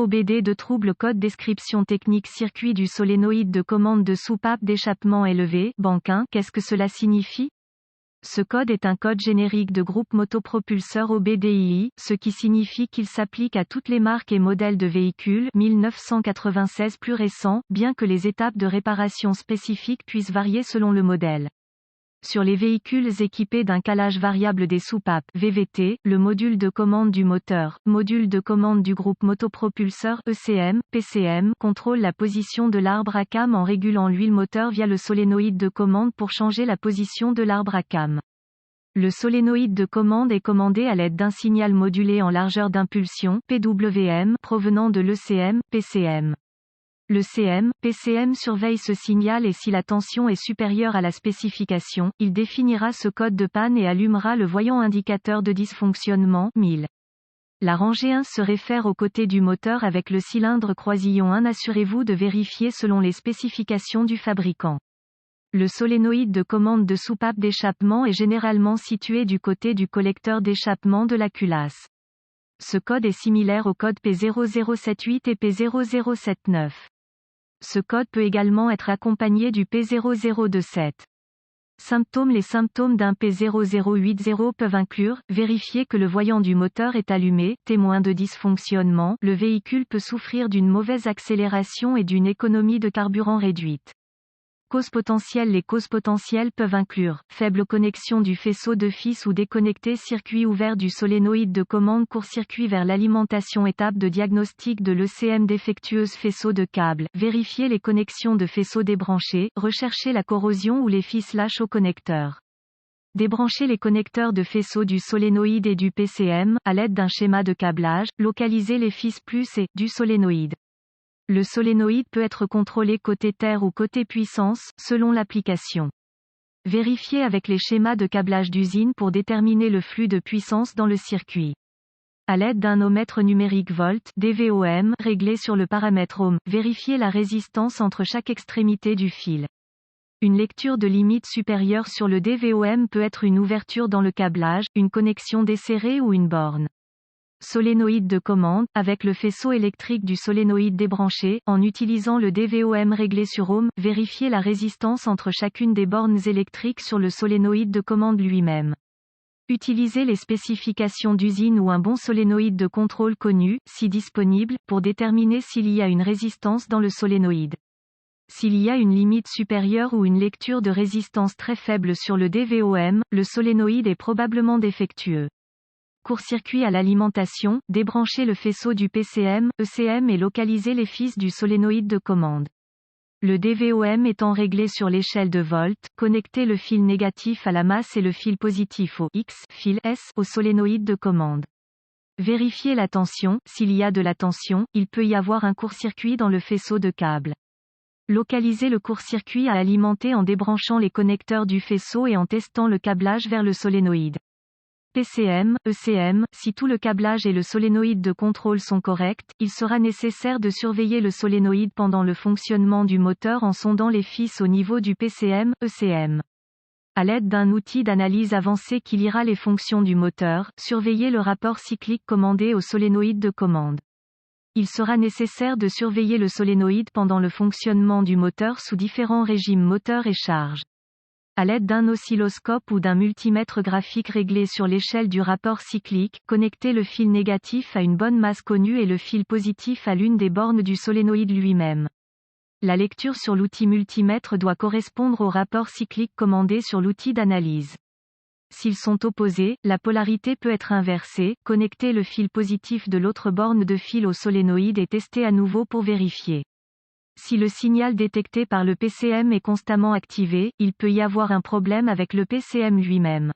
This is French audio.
OBD de trouble code description technique circuit du solénoïde de commande de soupape d'échappement élevé, banquin. Qu'est-ce que cela signifie? Ce code est un code générique de groupe motopropulseur OBDII, ce qui signifie qu'il s'applique à toutes les marques et modèles de véhicules 1996 plus récents, bien que les étapes de réparation spécifiques puissent varier selon le modèle. Sur les véhicules équipés d'un calage variable des soupapes VVT, le module de commande du moteur, module de commande du groupe motopropulseur ECM, PCM, contrôle la position de l'arbre à cam en régulant l'huile moteur via le solénoïde de commande pour changer la position de l'arbre à cam. Le solénoïde de commande est commandé à l'aide d'un signal modulé en largeur d'impulsion PWM provenant de l'ECM, PCM. Le CM, PCM surveille ce signal et si la tension est supérieure à la spécification, il définira ce code de panne et allumera le voyant indicateur de dysfonctionnement 1000. La rangée 1 se réfère au côté du moteur avec le cylindre croisillon 1. Assurez-vous de vérifier selon les spécifications du fabricant. Le solénoïde de commande de soupape d'échappement est généralement situé du côté du collecteur d'échappement de la culasse. Ce code est similaire au code P0078 et P0079. Ce code peut également être accompagné du P0027. Symptômes. Les symptômes d'un P0080 peuvent inclure, vérifier que le voyant du moteur est allumé, témoin de dysfonctionnement, le véhicule peut souffrir d'une mauvaise accélération et d'une économie de carburant réduite. Causes potentielles. Les causes potentielles peuvent inclure, faible connexion du faisceau d'office ou déconnecté, circuit ouvert du solénoïde de commande, court-circuit vers l'alimentation, étape de diagnostic de l'ECM, défectueuse faisceau de câble, vérifier les connexions de faisceaux débranchés, rechercher la corrosion ou les fils lâches au connecteur. Débrancher les connecteurs de faisceaux du solénoïde et du PCM, à l'aide d'un schéma de câblage, localiser les fils plus et, du solénoïde. Le solénoïde peut être contrôlé côté terre ou côté puissance, selon l'application. Vérifiez avec les schémas de câblage d'usine pour déterminer le flux de puissance dans le circuit. À l'aide d'un ohmètre numérique volt, DVOM, réglé sur le paramètre ohm, vérifiez la résistance entre chaque extrémité du fil. Une lecture de limite supérieure sur le DVOM peut être une ouverture dans le câblage, une connexion desserrée ou une borne. Solénoïde de commande, avec le faisceau électrique du solénoïde débranché, en utilisant le DVOM réglé sur ohm, vérifiez la résistance entre chacune des bornes électriques sur le solénoïde de commande lui-même. Utilisez les spécifications d'usine ou un bon solénoïde de contrôle connu, si disponible, pour déterminer s'il y a une résistance dans le solénoïde. S'il y a une limite supérieure ou une lecture de résistance très faible sur le DVOM, le solénoïde est probablement défectueux. Court-circuit à l'alimentation, débranchez le faisceau du PCM, ECM et localisez les fils du solénoïde de commande. Le DVOM étant réglé sur l'échelle de volts, connectez le fil négatif à la masse et le fil positif au X, fil S, au solénoïde de commande. Vérifiez la tension, s'il y a de la tension, il peut y avoir un court-circuit dans le faisceau de câble. Localisez le court-circuit à alimenter en débranchant les connecteurs du faisceau et en testant le câblage vers le solénoïde. PCM, ECM, si tout le câblage et le solénoïde de contrôle sont corrects, il sera nécessaire de surveiller le solénoïde pendant le fonctionnement du moteur en sondant les fils au niveau du PCM, ECM. À l'aide d'un outil d'analyse avancé qui lira les fonctions du moteur, surveillez le rapport cyclique commandé au solénoïde de commande. Il sera nécessaire de surveiller le solénoïde pendant le fonctionnement du moteur sous différents régimes moteur et charge. À l'aide d'un oscilloscope ou d'un multimètre graphique réglé sur l'échelle du rapport cyclique, connectez le fil négatif à une bonne masse connue et le fil positif à l'une des bornes du solénoïde lui-même. La lecture sur l'outil multimètre doit correspondre au rapport cyclique commandé sur l'outil d'analyse. S'ils sont opposés, la polarité peut être inversée, connectez le fil positif de l'autre borne de fil au solénoïde et testez à nouveau pour vérifier. Si le signal détecté par le PCM est constamment activé, il peut y avoir un problème avec le PCM lui-même.